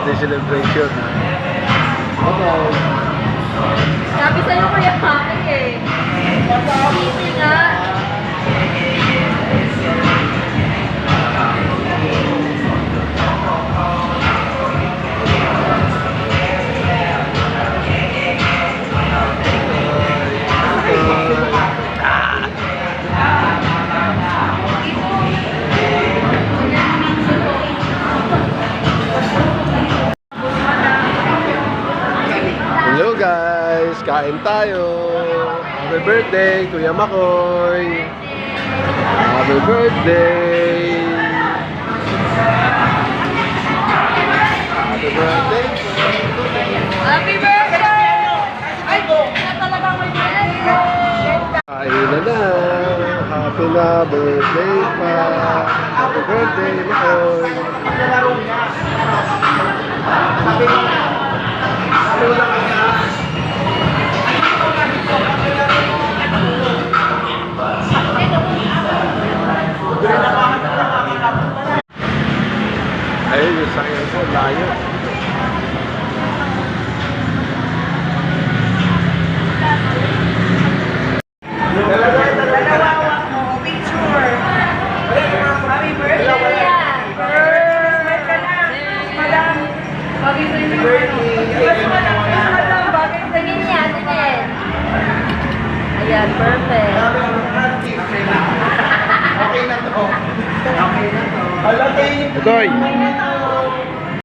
birthday celebration. Okay. Sabi sa'yo kuya Maki eh. Easy nga. Hello guys, kain tayo. Happy birthday, Kuya Makoy. Happy birthday. Happy birthday. Happy birthday! Ay, na talaga may birthday! Kain na. Happy na birthday pa. Happy birthday, Makoy. Ayun, yung sakyan ko, layo. Happy birthday! Smile ka na! Madam! Bagay sa inyo. Yes, madam! Bagay sa inyo yan. Ayan, perfect. Itoy!